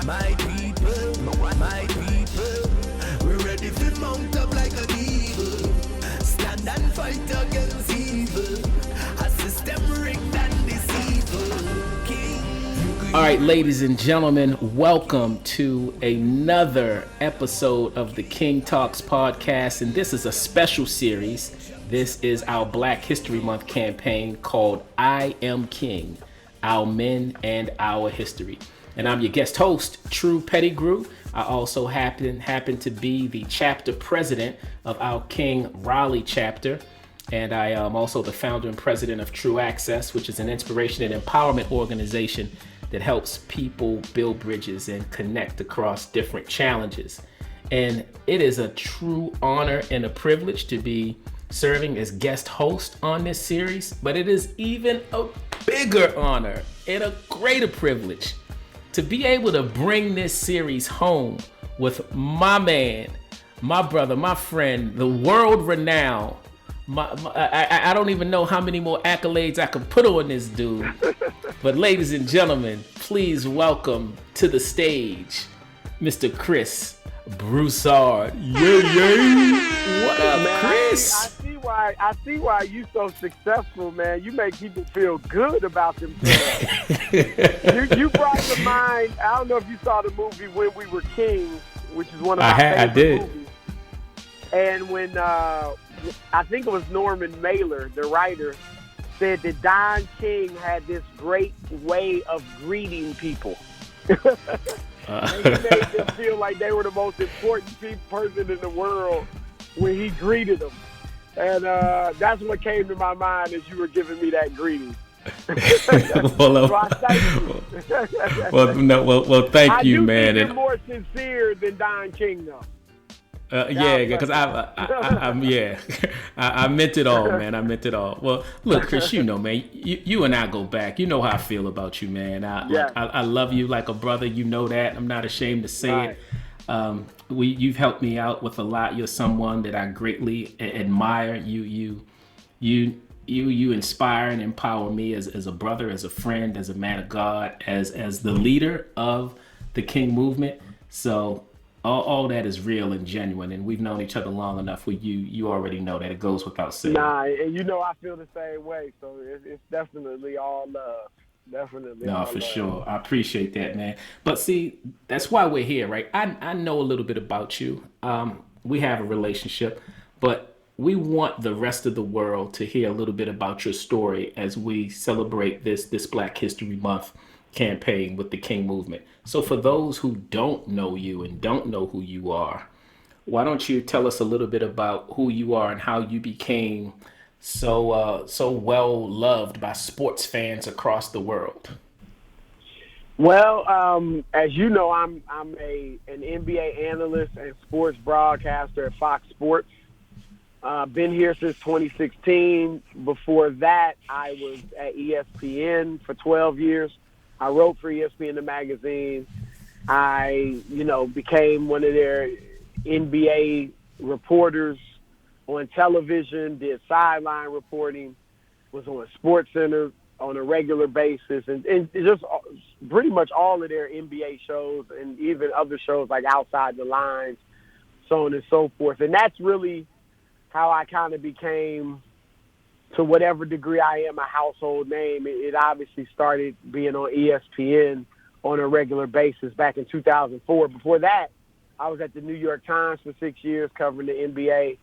My people, we're ready to mount up like an eagle. Stand and fight against evil. A system rigged and deceitful. King. All right, ladies and gentlemen, welcome to another episode of the King Talks podcast, and this is a special series. This is our Black History Month campaign called I Am King, Our Men and Our History. And I'm your guest host, True Pettigrew. I also happen to be the chapter president of our King Raleigh chapter. And I am also the founder and president of True Access, which is an inspiration and empowerment organization that helps people build bridges and connect across different challenges. And it is a true honor and a privilege to be serving as guest host on this series, but it is even a bigger honor and a greater privilege to be able to bring this series home with my man, my brother, my friend, the world renowned. I don't even know how many more accolades I could put on this dude. But ladies and gentlemen, please welcome to the stage, Mr. Chris Broussard. Yeah. What up, man, Chris? I see why you so successful, man. You make people feel good about themselves. you brought to mind, I don't know if you saw the movie When We Were Kings, which is one of my favorite movies. And when, I think it was Norman Mailer, the writer, said that Don King had this great way of greeting people. And he made them feel like they were the most important person in the world when he greeted them. And that's what came to my mind as you were giving me that greeting. Well, thank you, man. You're more sincere than Don King, though. Because I meant it all, man. I meant it all. Well, look, Chris, you know, man, you and I go back. You know how I feel about you, man. I love you like a brother. You know that. I'm not ashamed to say it. You've helped me out with a lot. You're someone that I greatly admire. You inspire and empower me as a brother, as a friend, as a man of God, as the leader of the King movement. So all that is real and genuine, and we've known each other long enough where you already know that. It goes without saying. And you know I feel the same way, so it's definitely all love. No, for sure. I appreciate that, man. But see, that's why we're here, right? I know a little bit about you. We have a relationship, but we want the rest of the world to hear a little bit about your story as we celebrate this Black History Month campaign with the King movement. So for those who don't know you and don't know who you are, why don't you tell us a little bit about who you are and how you became so well loved by sports fans across the world? Well, as you know, I'm an NBA analyst and sports broadcaster at Fox Sports. Been here since 2016. Before that, I was at ESPN for 12 years. I wrote for ESPN, the magazine. I, became one of their NBA reporters on television, did sideline reporting, was on SportsCenter on a regular basis, and just pretty much all of their NBA shows and even other shows like Outside the Lines, so on and so forth. And that's really how I kind of became, to whatever degree I am, a household name. It obviously started being on ESPN on a regular basis back in 2004. Before that, I was at the New York Times for 6 years covering the NBA.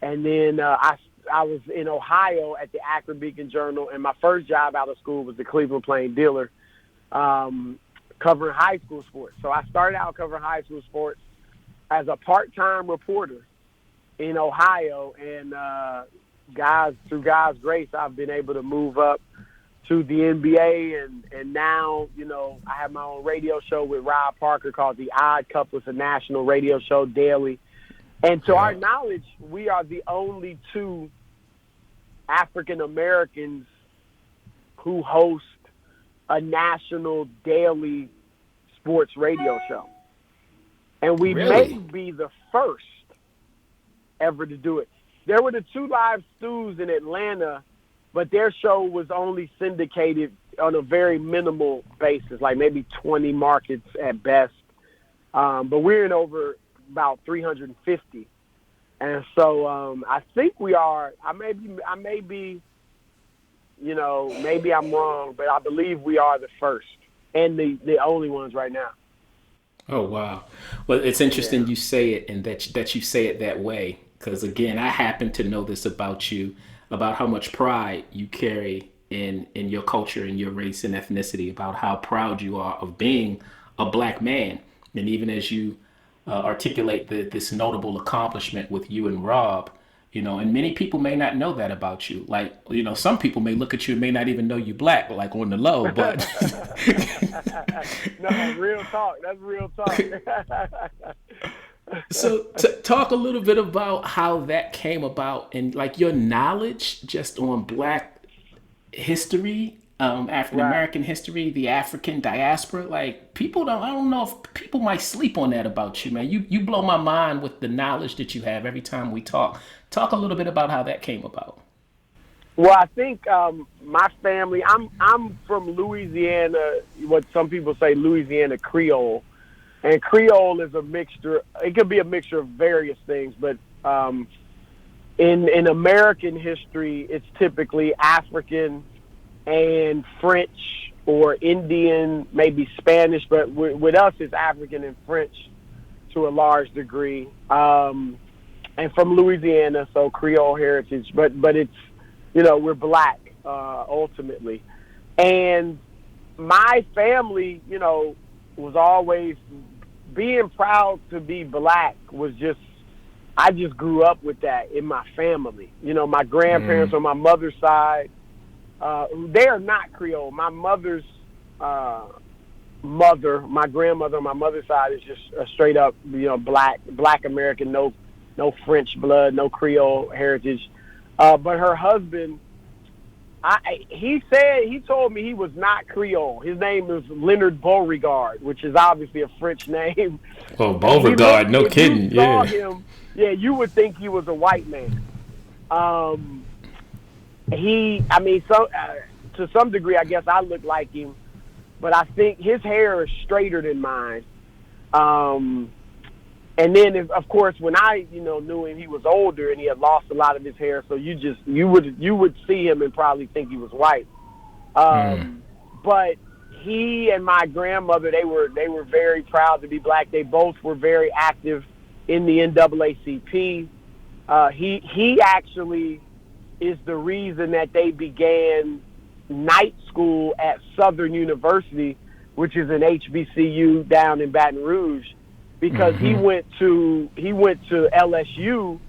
And then I was in Ohio at the Akron Beacon Journal, and my first job out of school was the Cleveland Plain Dealer, covering high school sports. So I started out covering high school sports as a part-time reporter in Ohio, and through God's grace, I've been able to move up to the NBA, and now, I have my own radio show with Rob Parker called The Odd Couple. It's a national radio show daily. And to our knowledge, we are the only two African Americans who host a national daily sports radio show. And we may be the first ever to do it. There were the two live stews in Atlanta, but their show was only syndicated on a very minimal basis, like maybe 20 markets at best. But we're in over about 350. And so I think we are. I may be, maybe I'm wrong, but I believe we are the first and the only ones right now. Oh wow! Well, it's interesting you say it, and that you say it that way, because again, I happen to know this about you, about how much pride you carry in your culture and your race and ethnicity, about how proud you are of being a black man, and even as you articulate this notable accomplishment with you and Rob, and many people may not know that about you. Like, some people may look at you and may not even know you black, like on the low, but. No, real talk. That's real talk. So talk a little bit about how that came about and like your knowledge just on black history, African American history, the African diaspora. Like I don't know if people might sleep on that about you, man. You blow my mind with the knowledge that you have every time we talk. Talk a little bit about how that came about. Well, I think my family. I'm from Louisiana. What some people say, Louisiana Creole, and Creole is a mixture. It could be a mixture of various things, but in American history, it's typically African and French or Indian, maybe Spanish, but with us, it's African and French to a large degree. And from Louisiana, so Creole heritage, but it's, we're black, ultimately. And my family, was always being proud to be black I just grew up with that in my family. My grandparents on my mother's side, they are not Creole. My mother's mother, my grandmother on my mother's side is just a straight up, black American, no French blood, no Creole heritage. But her husband, he told me he was not Creole. His name is Leonard Beauregard, which is obviously a French name. Oh, Beauregard, no kidding. You saw him, you would think he was a white man. To some degree, I guess I look like him, but I think his hair is straighter than mine. And then, of course, when I, knew him, he was older and he had lost a lot of his hair. So you would see him and probably think he was white. But he and my grandmother, they were very proud to be black. They both were very active in the NAACP. He actually is the reason that they began night school at Southern University, which is an HBCU down in Baton Rouge. Because he went to LSU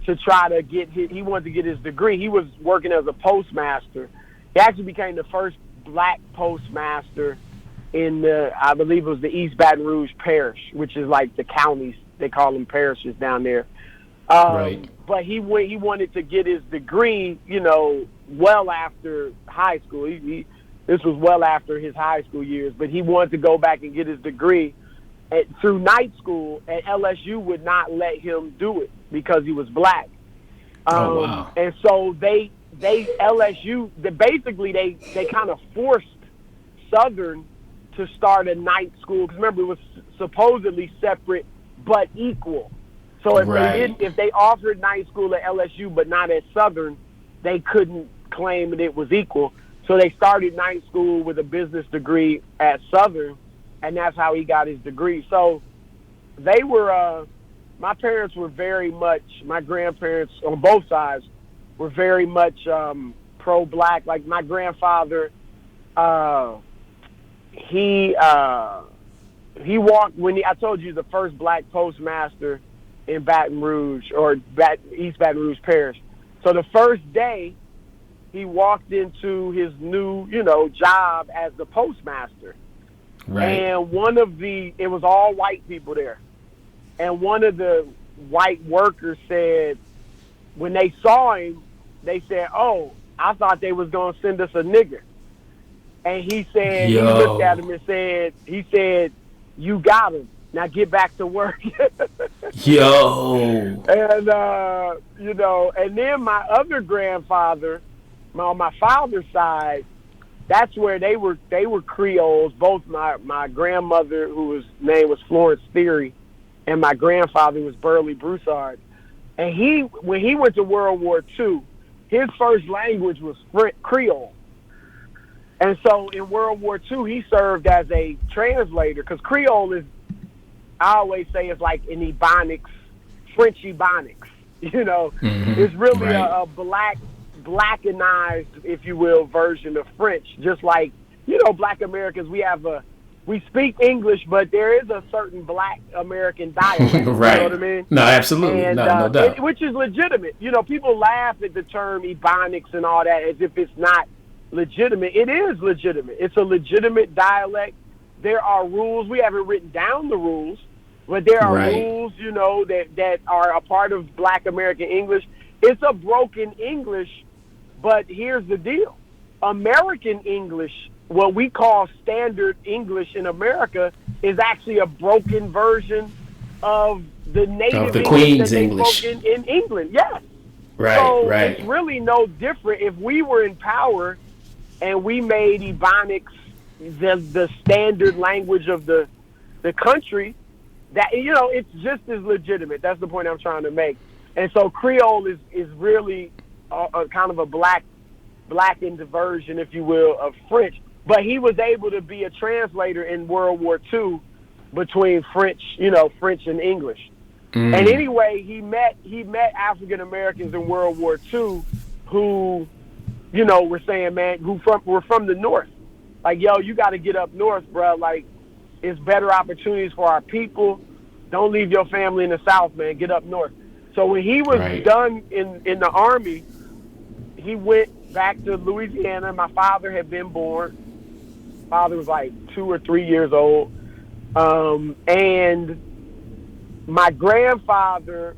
to try to he wanted to get his degree. He was working as a postmaster. He actually became the first black postmaster in I believe it was the East Baton Rouge Parish, which is like the counties. They call them parishes down there. Right. But he wanted to get his degree, well after high school. This was well after his high school years, but he wanted to go back and get his degree through night school, and LSU would not let him do it because he was black. Wow. And so LSU kind of forced Southern to start a night school, because remember, it was supposedly separate but equal. So if they offered night school at LSU but not at Southern, they couldn't claim that it was equal. So they started night school with a business degree at Southern, and that's how he got his degree. So they were, my parents were very much, my grandparents on both sides were very much pro-black. Like my grandfather, he walked, I told you, the first black postmaster in Baton Rouge, or East Baton Rouge Parish. So the first day he walked into his new, job as the postmaster. Right. And it was all white people there. And one of the white workers said, when they saw him, they said, "Oh, I thought they was going to send us a nigger." And he said, he looked at him and said, "You got him. Now get back to work." Yo. And, and then my other grandfather, on my father's side, that's where they were Creoles. Both my grandmother, whose name was Florence Theory, and my grandfather was Burley Broussard. And when he went to World War II, his first language was Creole. And so in World War II, he served as a translator, because Creole is, I always say, it's like an Ebonics, French Ebonics. You know, it's really a blackenized, if you will, version of French. Just like, you know, Black Americans, we speak English, but there is a certain Black American dialect. Right. You know what I mean? No, absolutely. And, no doubt. which is legitimate. You know, people laugh at the term Ebonics and all that as if it's not legitimate. It is legitimate. It's a legitimate dialect. There are rules. We haven't written down the rules, but there are rules, you know, that are a part of Black American English. It's a broken English, but here's the deal. American English, what we call standard English in America, is actually a broken version of the native the English Queen's that they English. spoke in England. Yes. Right, So right. it's really no different. If we were in power and we made Ebonics the standard language of the country, that, you know, it's just as legitimate. That's the point I'm trying to make. And so Creole is really a kind of a blackened version, if you will, of French. But he was able to be a translator in World War II between French and English. And anyway, he met African Americans in World War II who, you know, were saying, man, were from the North. Like, yo, you got to get up north, bro. Like, it's better opportunities for our people. Don't leave your family in the South, man. Get up north. So when he was done in the Army, he went back to Louisiana. My father had been born. Father was like 2 or 3 years old. And my grandfather,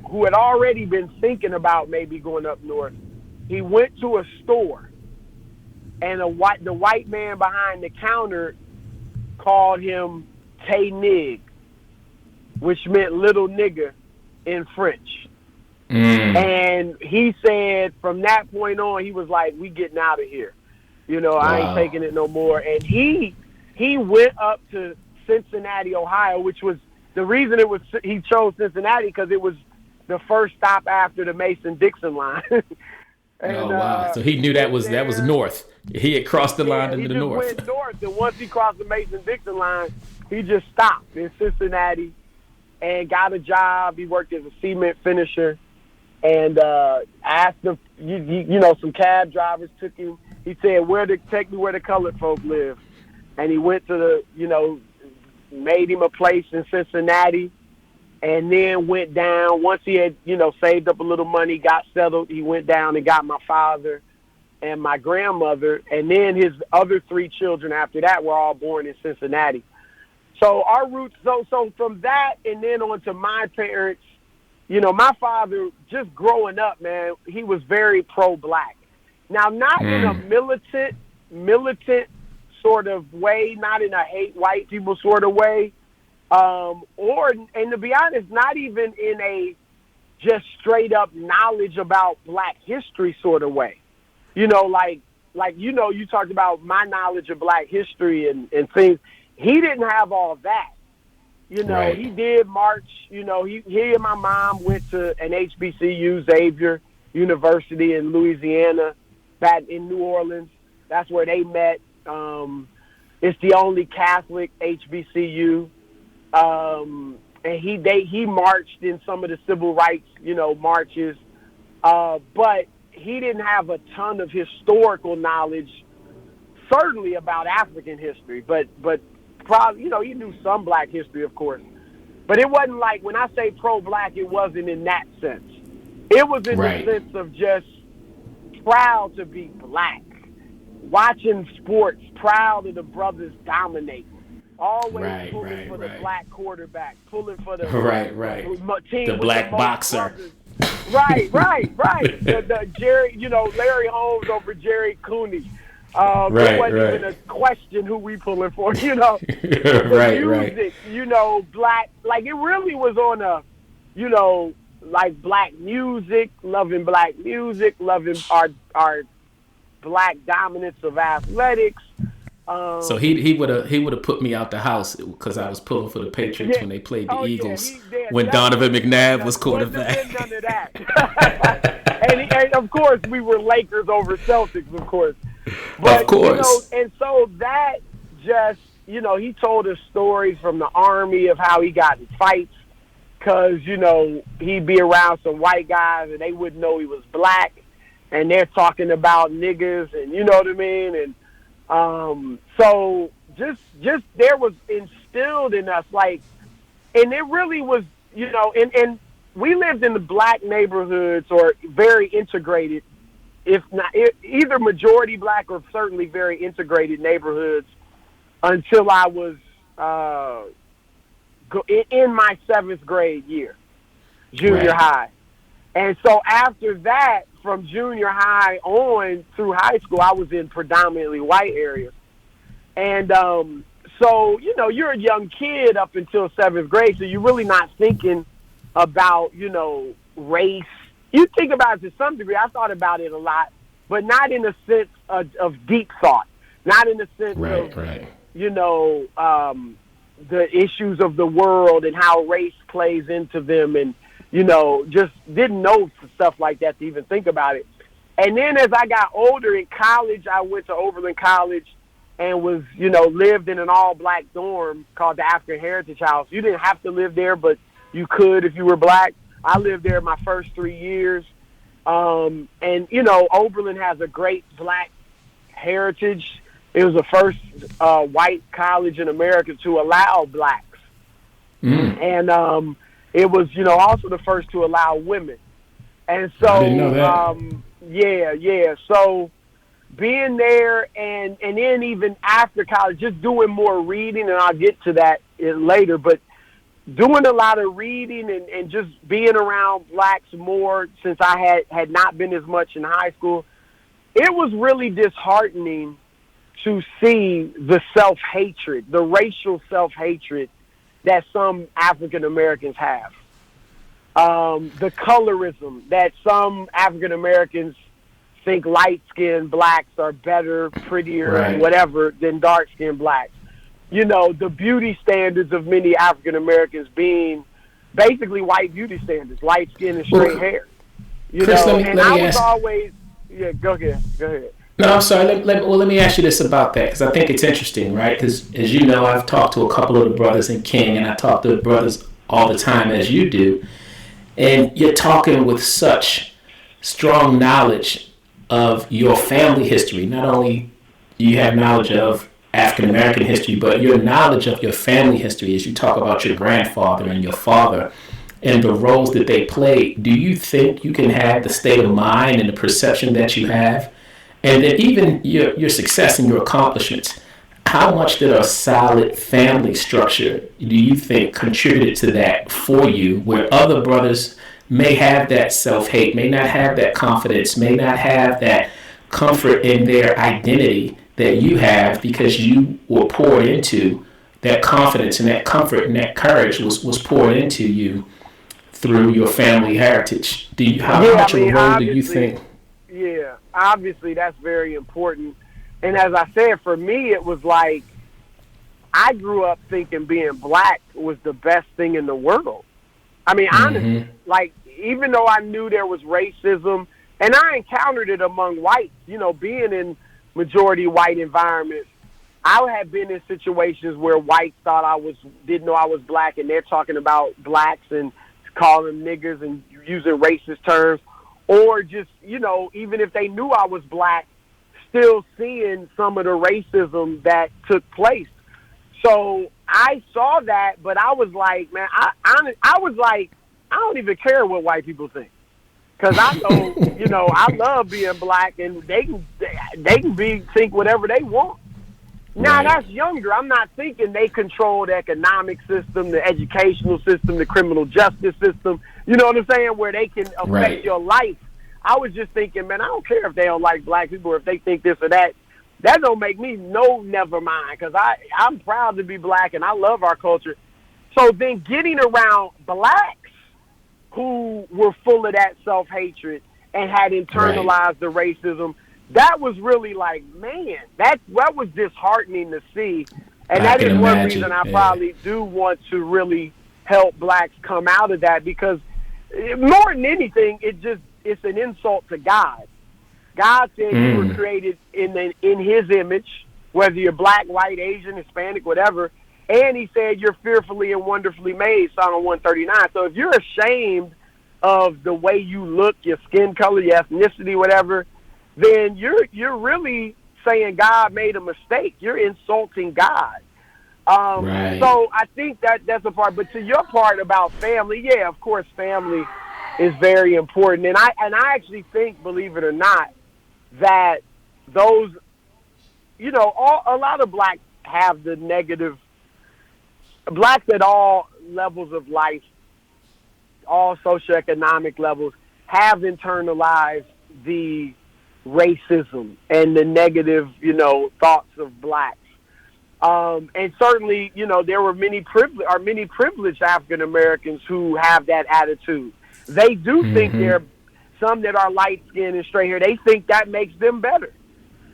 who had already been thinking about maybe going up north, he went to a store, and the white man behind the counter called him K.I.N.G, which meant little nigger in French. And he said from that point on, he was like, we getting out of here. You know, I ain't taking it no more. And he went up to Cincinnati, Ohio, which was the reason he chose Cincinnati, because it was the first stop after the Mason-Dixon line. And, So he knew that was north. He had crossed the line into the north. He just went north, and once he crossed the Mason-Dixon line, he just stopped in Cincinnati and got a job. He worked as a cement finisher, and asked him, you know, some cab drivers took him. He said, take me where the colored folk live. And he went to made him a place in Cincinnati, and then went down. Once he had, you know, saved up a little money, got settled, he went down and got my father and my grandmother, and then his other 3 children after that were all born in Cincinnati. So our roots, so from that and then on to my parents, you know, my father, just growing up, man, he was very pro-Black. Now, not in a militant sort of way, not in a hate white people sort of way, and to be honest, not even in a just straight up knowledge about Black history sort of way. You know, like you know, you talked about my knowledge of Black history and things. He didn't have all that. You know, He did march. You know, he and my mom went to an HBCU, Xavier University in Louisiana, back in New Orleans. That's where they met. It's the only Catholic HBCU. And he marched in some of the civil rights, you know, marches. But he didn't have a ton of historical knowledge, certainly about African history, but probably, you know, he knew some Black history, of course. But it wasn't like, when I say pro-Black, it wasn't in that sense. It was in the sense of just proud to be Black, watching sports, proud of the brothers dominating, always pulling for the Black quarterback, pulling for the team the with Black the most boxer. brothers. Right. the Jerry, you know, Larry Holmes over Jerry Cooney. It wasn't even a question who we pulling for, you know. The music, you know, Black, like it really was on a, you know, like Black music, loving Black music, loving our black dominance of athletics. So he would have put me out the house because I was pulling for the Patriots when they played the Eagles when Donovan McNabb was quarterback. Wasn't none of that. and of course we were Lakers over Celtics, of course. But, of course. And so that just, he told us stories from the Army of how he got in fights because, he'd be around some white guys and they wouldn't know he was black, and they're talking about niggas, and you know what I mean? And so just there was instilled in us, like, and it really was, and we lived in the black neighborhoods or very integrated, if not either majority black or certainly very integrated neighborhoods until I was in my 7th grade year, junior high. And so after that, from junior high on through high school, I was in predominantly white areas. And so, you're a young kid up until 7th grade, so you're really not thinking about, race. You think about it to some degree. I thought about it a lot, but not in a sense of deep thought, not in the sense of, the issues of the world and how race plays into them, and, just didn't know stuff like that to even think about it. And then as I got older in college, I went to Oberlin College and was, lived in an all-black dorm called the African Heritage House. You didn't have to live there, but you could if you were black. I lived there my first 3 years. And, Oberlin has a great black heritage. It was the first white college in America to allow blacks. And it was, also the first to allow women. And so, I didn't know that. So being there and then even after college, just doing more reading, and I'll get to that later, but doing a lot of reading and just being around blacks more since I had not been as much in high school, it was really disheartening to see the self-hatred, the racial self-hatred that some African Americans have. The colorism that some African Americans think light-skinned blacks are better, prettier, whatever, than dark-skinned blacks. The beauty standards of many African Americans being basically white beauty standards, light skin and straight hair. Chris, let me ask. Always, go ahead. No, I'm sorry. Let me ask you this about that, because I think it's interesting, right? Because as you know, I've talked to a couple of the brothers in K.I.N.G, and I talk to the brothers all the time, as you do. And you're talking with such strong knowledge of your family history. Not only do you have knowledge of African American history, but your knowledge of your family history as you talk about your grandfather and your father and the roles that they played. Do you think you can have the state of mind and the perception that you have? And then even your success and your accomplishments, how much did a solid family structure, do you think, contributed to that for you, where other brothers may have that self-hate, may not have that confidence, may not have that comfort in their identity that you have because you were poured into? That confidence and that comfort and that courage was poured into you through your family heritage. How much of a role do you think? Yeah, obviously that's very important. And as I said, for me, it was like I grew up thinking being black was the best thing in the world. I mean, honestly, like, even though I knew there was racism, and I encountered it among whites, being in majority white environments, I had been in situations where whites thought didn't know I was black, and they're talking about blacks and calling them niggers and using racist terms, or just, even if they knew I was black, still seeing some of the racism that took place. So I saw that, but I was like, man, I was like, I don't even care what white people think, because I know, I love being black, and they can think whatever they want. Now that's younger. I'm not thinking they control the economic system, the educational system, the criminal justice system. You know what I'm saying? Where they can affect your life. I was just thinking, man, I don't care if they don't like black people or if they think this or that. That don't make me never mind, because I'm proud to be black and I love our culture. So then getting around blacks who were full of that self-hatred and had internalized the racism, that was really like, man, that was disheartening to see. And I that can is one imagine, reason I probably do want to really help blacks come out of that, because more than anything, it's an insult to God. God said you were created in his image, whether you're black, white, Asian, Hispanic, whatever. And he said you're fearfully and wonderfully made, Psalm 139. So if you're ashamed of the way you look, your skin color, your ethnicity, whatever, then you're really saying God made a mistake. You're insulting God. Right. So I think that's a part. But to your part about family, yeah, of course, family is very important. And I actually think, believe it or not, that those, a lot of blacks have the negative. Blacks at all levels of life, all socioeconomic levels, have internalized the racism and the negative, thoughts of blacks. And certainly, there were many privileged African Americans who have that attitude. They do think they're some that are light skinned and straight hair. They think that makes them better,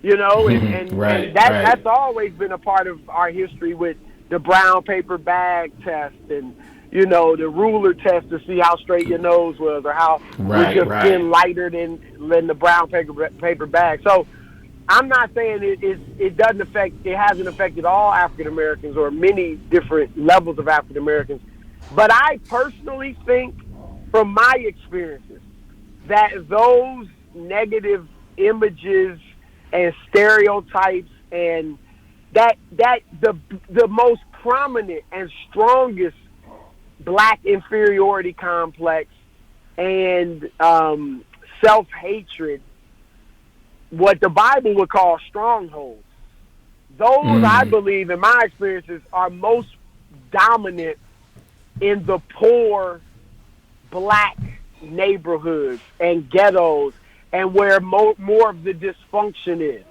and that's always been a part of our history with the brown paper bag test and the ruler test to see how straight your nose was or how was your skin lighter than the brown paper bag. So I'm not saying it hasn't affected all African Americans or many different levels of African Americans, but I personally think, from my experiences, that those negative images and stereotypes and that the most prominent and strongest black inferiority complex and self-hatred, what the Bible would call strongholds, those, I believe, in my experiences, are most dominant in the poor black neighborhoods and ghettos and where more of the dysfunction is.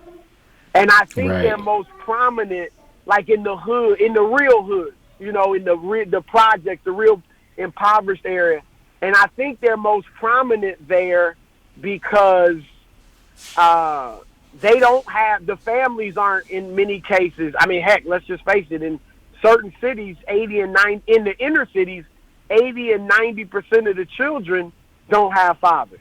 And I think they're most prominent, like in the hood, in the real hood, in the project, the real impoverished area. And I think they're most prominent there because they don't have, the families aren't, in many cases, I mean, heck, let's just face it, in certain cities, in the inner cities, 80 and 90% of the children don't have fathers.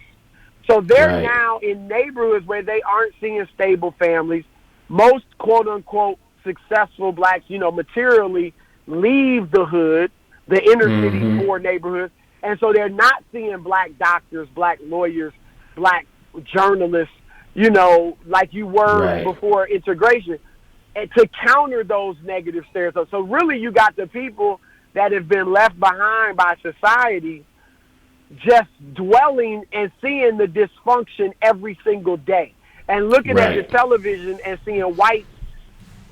So they're now in neighborhoods where they aren't seeing stable families. Most quote-unquote successful blacks, materially leave the hood, the inner city poor neighborhoods, and so they're not seeing black doctors, black lawyers, black journalists, like you were before integration, and to counter those negative stereotypes. So really you got the people that have been left behind by society just dwelling and seeing the dysfunction every single day and looking at the television and seeing whites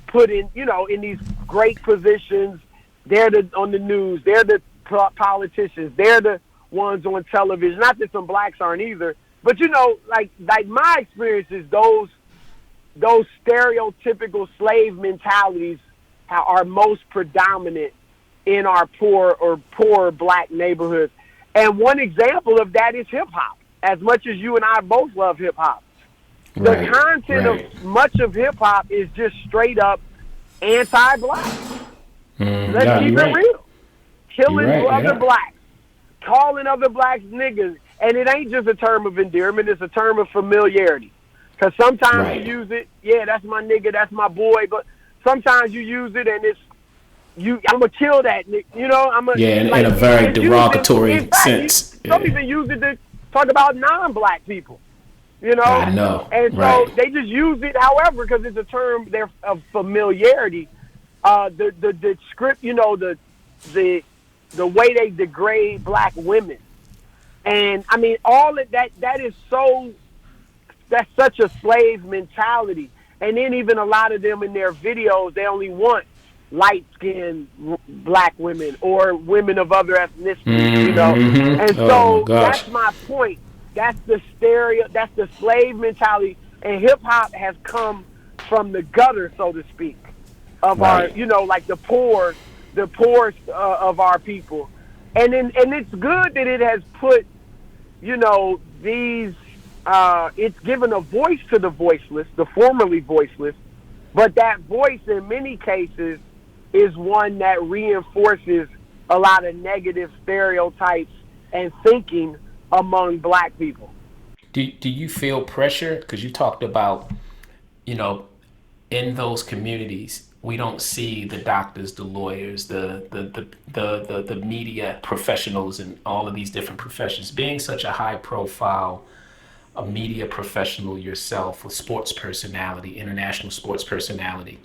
put in, in these great positions. They're on the news. They're the politicians. They're the ones on television. Not that some blacks aren't either, but like my experience is those stereotypical slave mentalities are most predominant in our poor black neighborhoods. And one example of that is hip-hop. As much as you and I both love hip-hop, the content of much of hip-hop is just straight up anti-black. Let's keep it real. Killing other blacks, calling other blacks niggas. And it ain't just a term of endearment, it's a term of familiarity. Because sometimes you use it, that's my nigga, that's my boy, but sometimes you use it and it's, I'm gonna kill that nigga, in a very derogatory sense. Some even use it to talk about non-black people, I know. And so they just use it, however, because it's a term there of familiarity. The script, the way they degrade black women, and I mean all of that. That's such a slave mentality. And then even a lot of them in their videos, they only want light-skinned black women or women of other ethnicities, And so that's my point. That's the that's the slave mentality. And hip-hop has come from the gutter, so to speak, of our, like the poorest of our people. And it's good that it has put, these it's given a voice to the voiceless, the formerly voiceless, but that voice in many cases is one that reinforces a lot of negative stereotypes and thinking among black people. Do you feel pressure? Because you talked about, you know, in those communities, we don't see the doctors, the lawyers, the media professionals, and all of these different professions. Being such a high profile, a media professional yourself, a sports personality, international sports personality,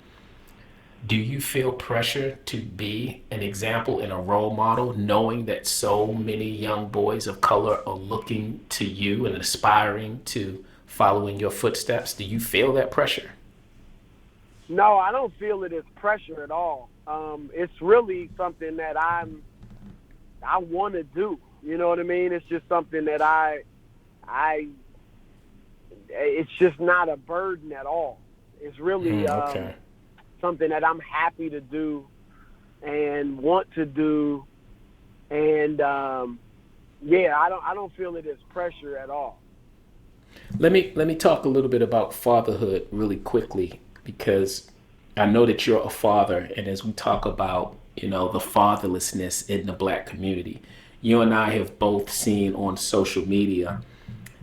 do you feel pressure to be an example and a role model, knowing that so many young boys of color are looking to you and aspiring to follow in your footsteps? Do you feel that pressure? No, I don't feel it as pressure at all. It's really something that I want to do. You know what I mean? It's just something that it's just not a burden at all. It's really Okay. something that I'm happy to do and want to do, and I don't feel it as pressure at all. Let me talk a little bit about fatherhood really quickly, because I know that you're a father, and as we talk about, you know, the fatherlessness in the black community, you and I have both seen on social media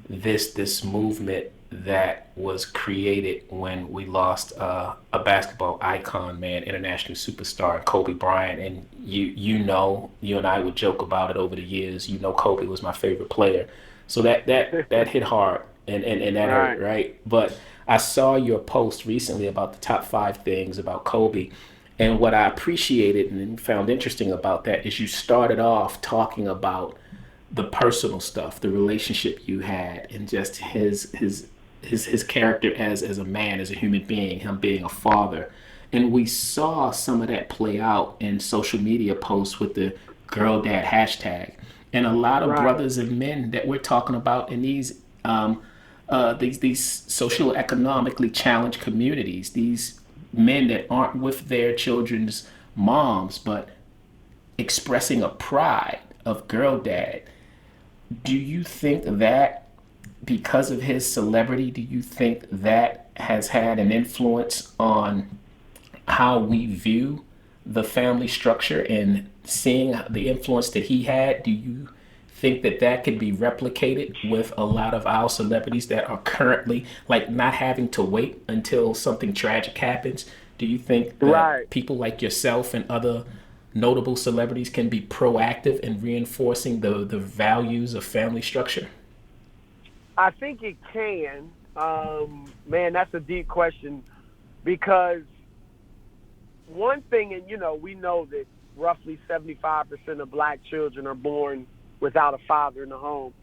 this movement that was created when we lost a basketball icon, man, international superstar Kobe Bryant. And you and I would joke about it over the years. You know, Kobe was my favorite player, so that hit hard, and that hurt, right? But I saw your post recently about the top 5 things about Kobe. And what I appreciated and found interesting about that is you started off talking about the personal stuff, the relationship you had, and just his character as a man, as a human being, him being a father. And we saw some of that play out in social media posts with the girl dad hashtag. And a lot of brothers and men that we're talking about in these socioeconomically challenged communities, these men that aren't with their children's moms, but expressing a pride of girl dad. Do you think that because of his celebrity, do you think that has had an influence on how we view the family structure, and seeing the influence that he had? Do you think that could be replicated with a lot of our celebrities that are currently like not having to wait until something tragic happens? Do you think that people like yourself and other notable celebrities can be proactive in reinforcing the values of family structure? I think it can. Man, that's a deep question, because one thing, and we know that roughly 75% of black children are born without a father in the home.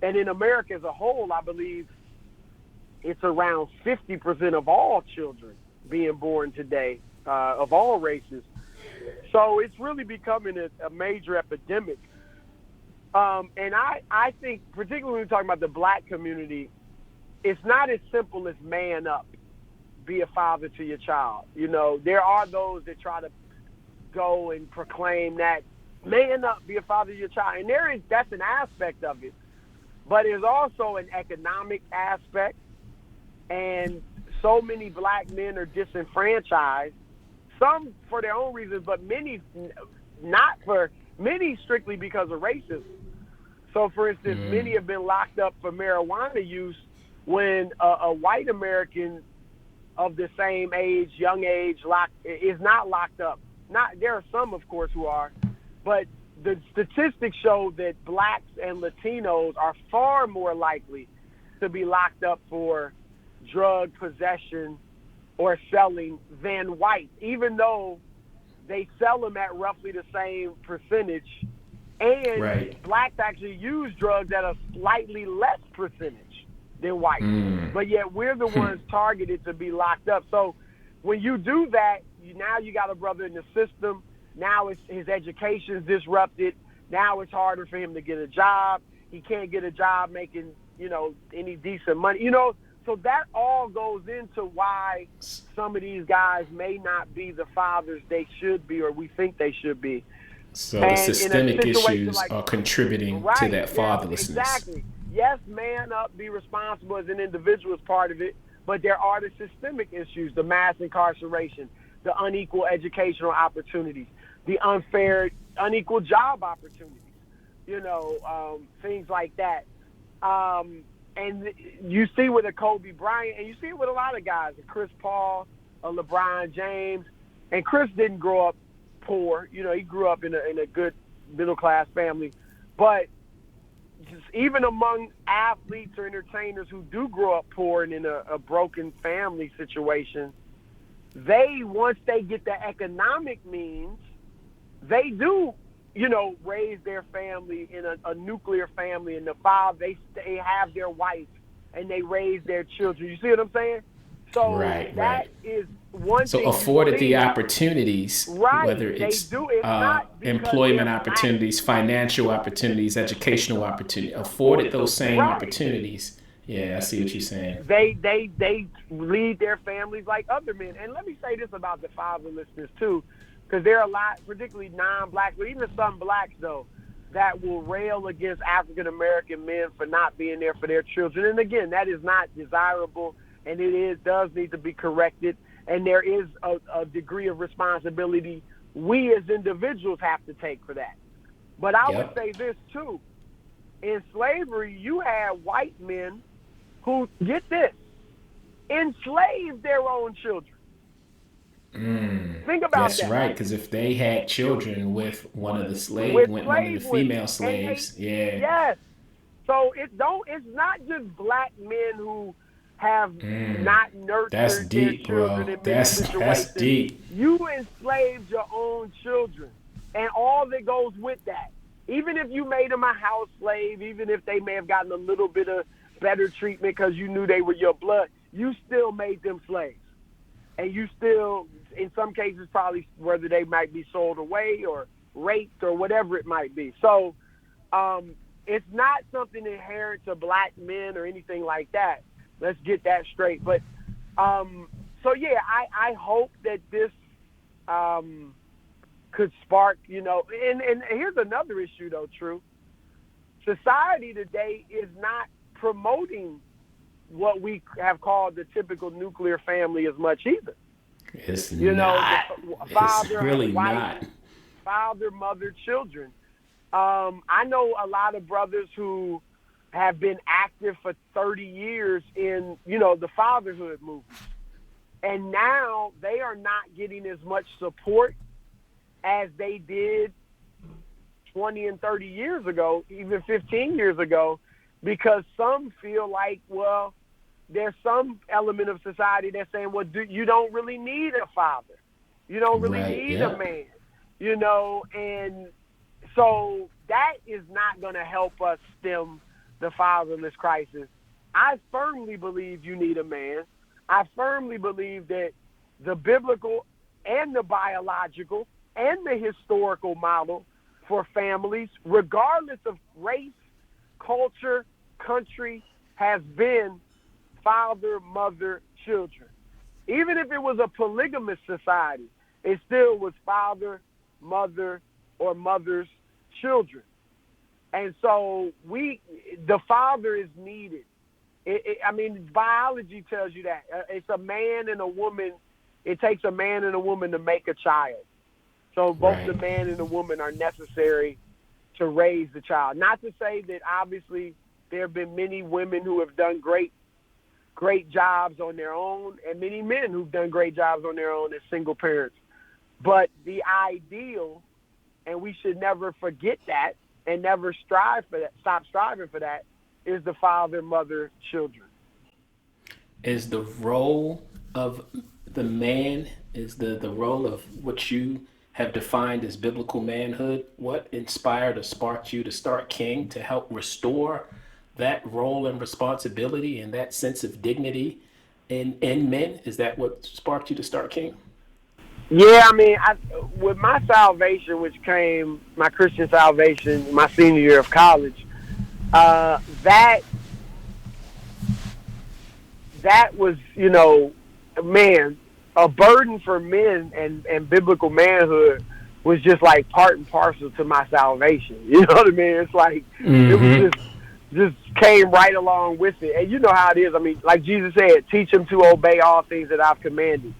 And in America as a whole, I believe it's around 50% of all children being born today, of all races. So it's really becoming a major epidemic. And I think, particularly when we're talking about the black community, it's not as simple as man up, be a father to your child. There are those that try to go and proclaim that man up, be a father to your child. And that's an aspect of it. But there's also an economic aspect. And so many black men are disenfranchised, some for their own reasons, but many strictly because of racism. So, for instance, many have been locked up for marijuana use when a white American of the same age, young age, is not locked up. There are some, of course, who are, but the statistics show that blacks and Latinos are far more likely to be locked up for drug possession or selling than white, even though they sell them at roughly the same percentage. And blacks actually use drugs at a slightly less percentage than white. But yet we're the ones targeted to be locked up. So when you do that, now you got a brother in the system. Now his education's disrupted. Now it's harder for him to get a job. He can't get a job making, any decent money. So that all goes into why some of these guys may not be the fathers they should be, or we think they should be. So the systemic issues are contributing to that fatherlessness. Exactly. yes, man up, be responsible as an individual is part of it, but there are the systemic issues, the mass incarceration, the unequal educational opportunities, the unequal job opportunities, things like that. And you see with a Kobe Bryant, and you see it with a lot of guys, a Chris Paul, a LeBron James, and Chris didn't grow up poor. He grew up in a good middle-class family. But even among athletes or entertainers who do grow up poor and in a broken family situation, once they get the economic means, they do, raise their family in a nuclear family, and they have their wife and they raise their children. You see what I'm saying? So that is one so thing. So afforded the opportunities, whether it's employment opportunities, financial opportunities, educational opportunities, afforded those same opportunities. Yeah, I see what you're saying. They lead their families like other men. And let me say this about the fatherlessness too, because there are a lot, particularly non-black, but even some blacks though, that will rail against African-American men for not being there for their children. And again, that is not desirable, and does need to be corrected. And there is a degree of responsibility we as individuals have to take for that. But I would say this too. In slavery, you had white men who, get this, enslaved their own children. Think about that. That's right, because if they had children with one of the female slaves, Yes. So it's not just black men who have not nurtured their children in many situations. That's deep. You enslaved your own children, and all that goes with that. Even if you made them a house slave, even if they may have gotten a little bit of better treatment because you knew they were your blood, you still made them slaves. And you still, in some cases, probably whether they might be sold away or raped or whatever it might be. So it's not something inherent to black men or anything like that. Let's get that straight. But I hope that this could spark, and here's another issue though, True. Society today is not promoting what we have called the typical nuclear family as much either. It's not. Father, it's really wife, not. Father, mother, children. I know a lot of brothers who have been active for 30 years in, the fatherhood movement. And now they are not getting as much support as they did 20 and 30 years ago, even 15 years ago, because some feel like, well, there's some element of society that's saying, well, you don't really need a father. You don't really need a man, and so that is not going to help us stem the fatherless crisis. I firmly believe you need a man. I firmly believe that the biblical and the biological and the historical model for families, regardless of race, culture, country, has been father, mother, children. Even if it was a polygamous society, it still was father, mother, or mother's children. And so the father is needed. Biology tells you that. It's a man and a woman. It takes a man and a woman to make a child. So both the man and the woman are necessary to raise the child. Not to say that obviously there have been many women who have done great jobs on their own, and many men who've done great jobs on their own as single parents. But the ideal, and we should never forget that and never strive for that, stop striving for that, is the father, mother, children. Is the role of the man, is the role of what you have defined as biblical manhood, what inspired or sparked you to start King to help restore that role and responsibility and that sense of dignity in men? Is that what sparked you to start King? Yeah, with my salvation, which came, my Christian salvation, my senior year of college, that was, a burden for men and biblical manhood was just like part and parcel to my salvation. You know what I mean? It's like, It was just came right along with it. And you know how it is. I mean, like Jesus said, teach them to obey all things that I've commanded.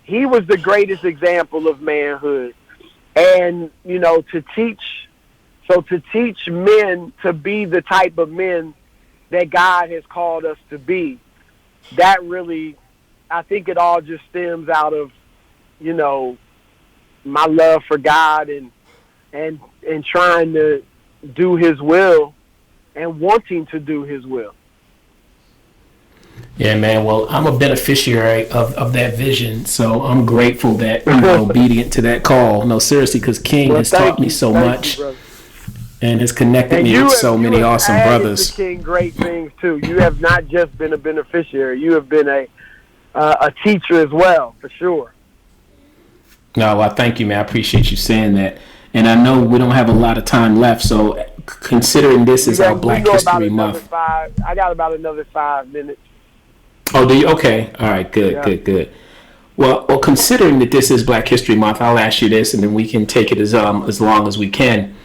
He was the greatest example of manhood. And, you know, to teach men to be the type of men that God has called us to be, that really, I think it all just stems out of, you know, my love for God and trying to do his will and wanting to do his will. Yeah, man. Well, I'm a beneficiary of that vision, so I'm grateful that you're obedient to that call. No, seriously, because King has taught me so much and has connected me with so many awesome brothers. King, great things too. You have not just been a beneficiary; you have been a teacher as well, for sure. No, well, thank you, man. I appreciate you saying that. And I know we don't have a lot of time left, so considering this is our Black History Month. I got about another 5 minutes. Oh, do you? Okay. All right. Good. Well, considering that this is Black History Month, I'll ask you this, and then we can take it as long as we can.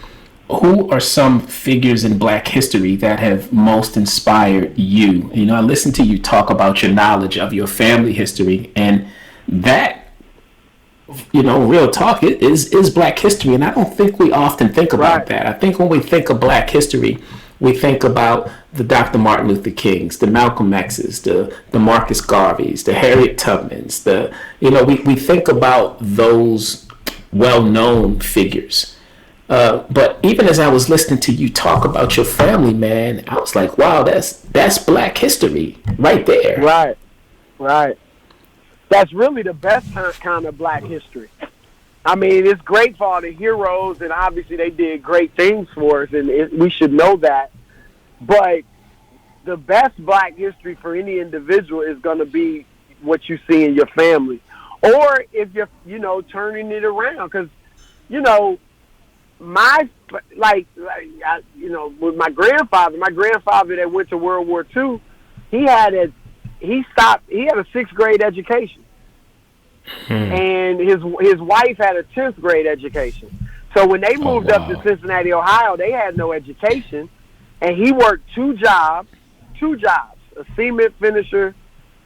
Who are some figures in Black history that have most inspired you? You know, I listened to you talk about your knowledge of your family history, and that, you know, real talk, it is Black history, and I don't think we often think about that. I think when we think of Black history, we think about the Dr. Martin Luther Kings, the Malcolm X's, the Marcus Garveys, the Harriet Tubmans, we think about those well-known figures. But even as I was listening to you talk about your family, man, I was like, wow, that's Black history right there. Right. That's really the best kind of Black history. I mean, it's great for all the heroes, and obviously they did great things for us, and we should know that. But the best Black history for any individual is going to be what you see in your family. Or if you're, you know, turning it around. Because, you know, with my grandfather that went to World War II, he had a 6th grade education. And his wife had a 10th grade education. So when they moved up to Cincinnati, Ohio, they had no education, and he worked two jobs, a cement finisher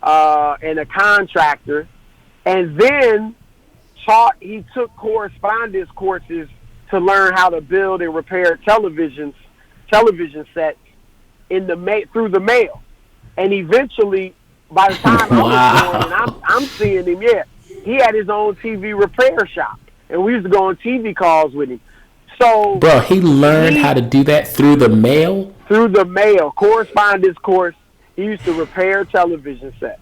and a contractor, and then he took correspondence courses to learn how to build and repair television sets through the mail. And eventually, by the time I was born, and I'm seeing him, he had his own TV repair shop, and we used to go on TV calls with him. So, bro, he learned how to do that through the mail? Through the mail, correspondence course. He used to repair television sets.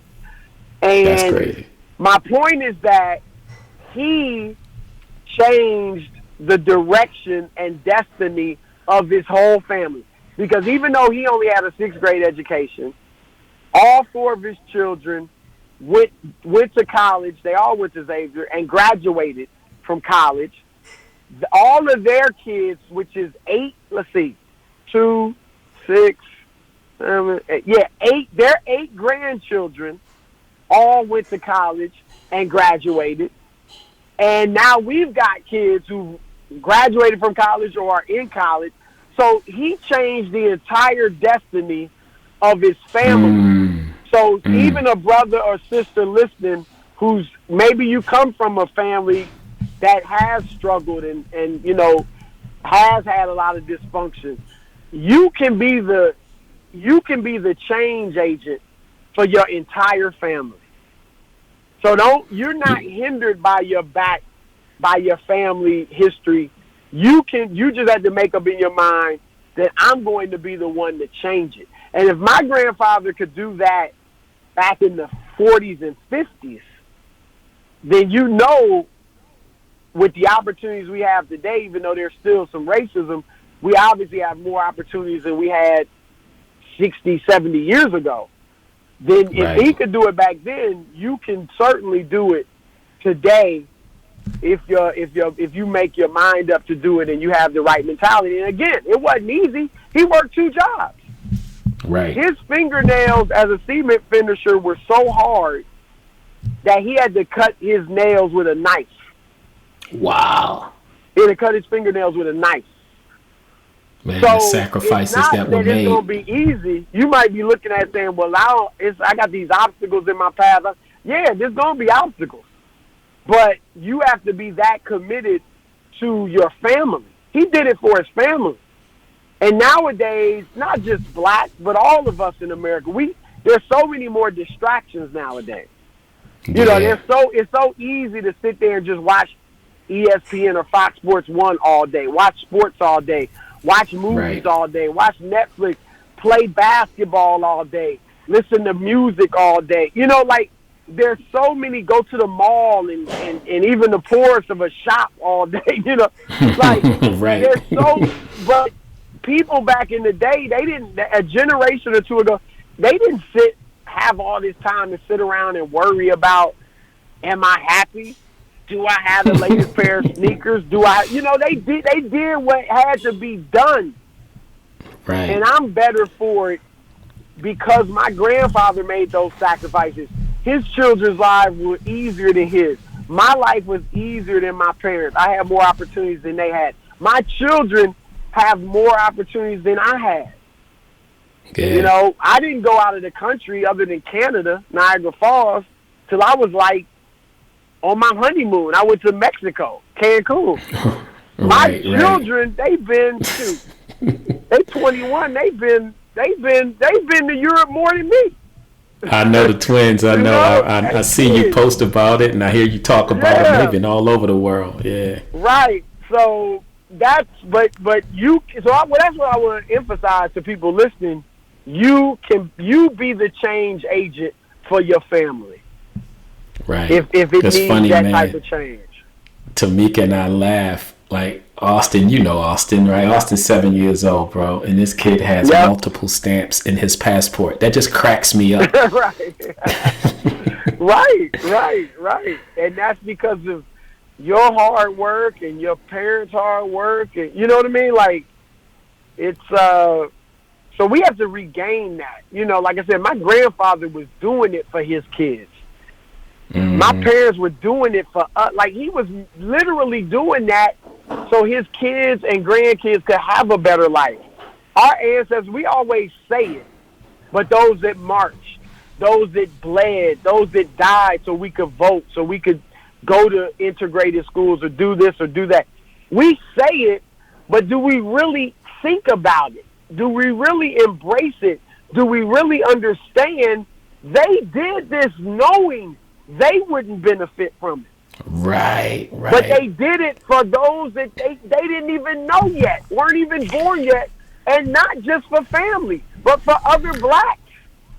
And that's crazy. My point is that he changed the direction and destiny of his whole family. Because even though he only had a 6th grade education, all 4 of his children went to college. They all went to Xavier and graduated from college. All of their kids, which is 8, 2, 6, 7, 8. Their 8 grandchildren all went to college and graduated. And now we've got kids who graduated from college or are in college. So he changed the entire destiny of his family. So even a brother or sister listening who's maybe you come from a family that has struggled and you know, has had a lot of dysfunction, you can be the change agent for your entire family. So you're not hindered by your family history. You just have to make up in your mind that I'm going to be the one to change it. And if my grandfather could do that back in the 40s and 50s, then you know, with the opportunities we have today, even though there's still some racism, we obviously have more opportunities than we had 60, 70 years ago. Then if he could do it back then, you can certainly do it today if you make your mind up to do it and you have the right mentality. And again, it wasn't easy. He worked 2 jobs. Right. His fingernails as a cement finisher were so hard that he had to cut his nails with a knife. Wow. He had to cut his fingernails with a knife. Man, So the it's sacrifices not that were that it's going to made. be easy. You might be looking at it saying, well, I got these obstacles in my path. Yeah, there's going to be obstacles. But you have to be that committed to your family. He did it for his family. And nowadays, not just black, but all of us in America, there's so many more distractions nowadays. You know, it's so easy to sit there and just watch ESPN or Fox Sports 1 all day, watch sports all day, watch movies all day, watch Netflix, play basketball all day, listen to music all day. You know, like, there's so many, go to the mall and even the poorest of a shop all day, you know. Like, there's so, but people back in the day, a generation or two ago, they didn't have all this time to sit around and worry about, am I happy? Do I have the latest pair of sneakers? They did what had to be done. Right. And I'm better for it because my grandfather made those sacrifices. His children's lives were easier than his. My life was easier than my parents. I had more opportunities than they had. My children have more opportunities than I had. Good. You know, I didn't go out of the country other than Canada, Niagara Falls, till I was like on my honeymoon. I went to Mexico, Cancun. My children, they've been they 21. They've been to Europe more than me. I know the twins. I know. I see you post about it, and I hear you talk about them. They've been all over the world. Yeah. Right. So that's that's what I want to emphasize to people listening. You be the change agent for your family. Right. If it needs that type of change. Tamika and I laugh. Like, Austin, you know Austin, right? Austin's 7 years old, bro, and this kid has multiple stamps in his passport. That just cracks me up. Right. And that's because of your hard work and your parents' hard work, and you know what I mean? Like, it's so we have to regain that. You know, like I said, my grandfather was doing it for his kids. Mm-hmm. My parents were doing it for us. Like, he was literally doing that so his kids and grandkids could have a better life. Our ancestors, we always say it, but those that marched, those that bled, those that died so we could vote, so we could go to integrated schools or do this or do that. We say it, but do we really think about it? Do we really embrace it? Do we really understand they did this knowing they wouldn't benefit from it? Right. But they did it for those that they didn't even know yet, weren't even born yet, and not just for family, but for other blacks,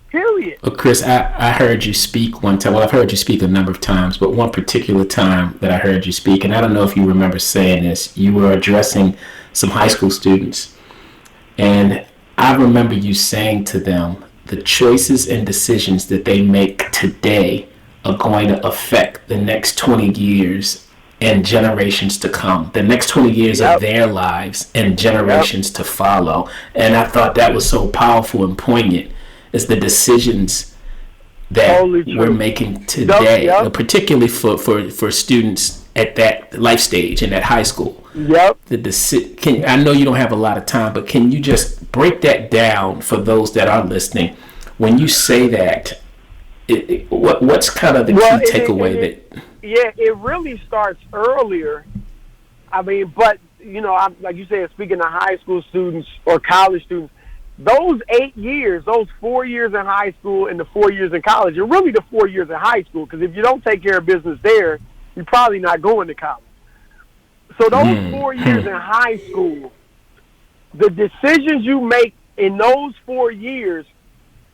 period. Well, Chris, I heard you speak one time. Well, I've heard you speak a number of times, but one particular time that I heard you speak, and I don't know if you remember saying this, you were addressing some high school students, and I remember you saying to them, the choices and decisions that they make today are going to affect the next 20 years and generations to come, the next 20 years of their lives and generations to follow. And I thought that was so powerful and poignant, is the decisions that we're making today, particularly for students at that life stage and at high school. I know you don't have a lot of time, but can you just break that down for those that are listening? When you say that, what's kind of the key takeaway it really starts earlier. I mean, but you know, like you said, speaking to high school students or college students, those 8 years, those 4 years in high school and the 4 years in college, are really the 4 years in high school, because if you don't take care of business there, you're probably not going to college. So those 4 years in high school, the decisions you make in those 4 years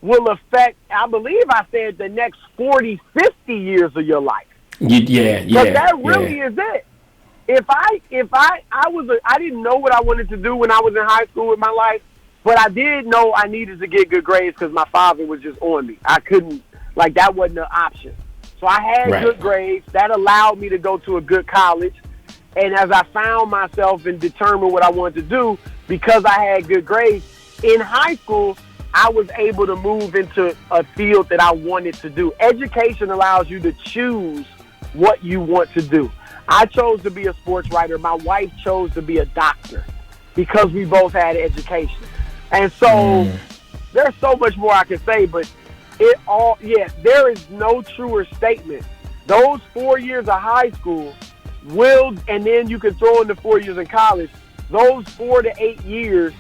will affect, I believe I said, the next 40, 50 years of your life. But that really is it. I didn't know what I wanted to do when I was in high school with my life, but I did know I needed to get good grades because my father was just on me. I couldn't, that wasn't an option. So I had good grades. That allowed me to go to a good college. And as I found myself and determined what I wanted to do, because I had good grades, in high school, I was able to move into a field that I wanted to do. Education allows you to choose what you want to do. I chose to be a sports writer. My wife chose to be a doctor. because we both had education. And so there's so much more I can say, but there is no truer statement. Those 4 years of high school and then you can throw in the 4 years in college, those 4 to 8 years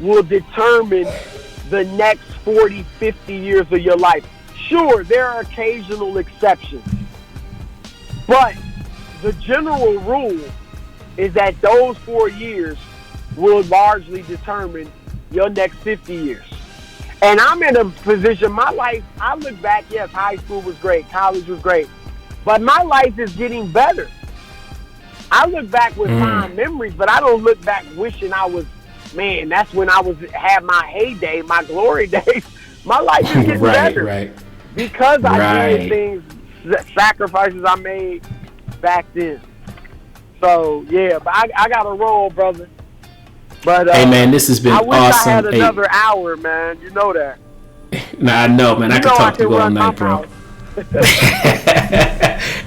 will determine the next 40, 50 years of your life. Sure, there are occasional exceptions, but the general rule is that those 4 years will largely determine your next 50 years. And I'm in a position, my life, I look back, yes, high school was great, college was great, but my life is getting better. I look back with fond memories, but I don't look back wishing I was, man, that's when I had my heyday, my glory days. My life is getting better. Because I did things, sacrifices I made back then. So, yeah, but I got to roll, brother. But hey, man, this has been awesome. I wish I had another hour, man. You know that. Nah, I know, man. I could talk to you all night, bro.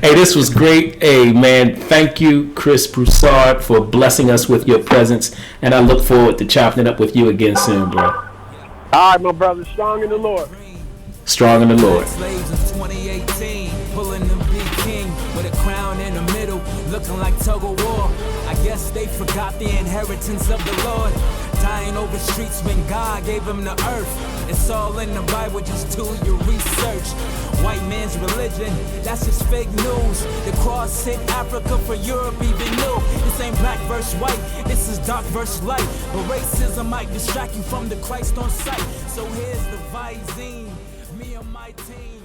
Hey, this was great. Hey, man, thank you, Chris Broussard, for blessing us with your presence. And I look forward to chopping it up with you again soon, bro. All right, my brother. Strong in the Lord. Strong in the Lord. Slaves in 2018, pulling the big king with a crown in the middle, looking like tug of war. I guess they forgot the inheritance of the Lord. Dying over streets when God gave him the earth. It's all in the Bible, just do your research. White man's religion, that's just fake news. The cross hit Africa for Europe even knew. This ain't black versus white, this is dark versus light. But racism might distract you from the Christ on sight. So here's the Visine, me and my team.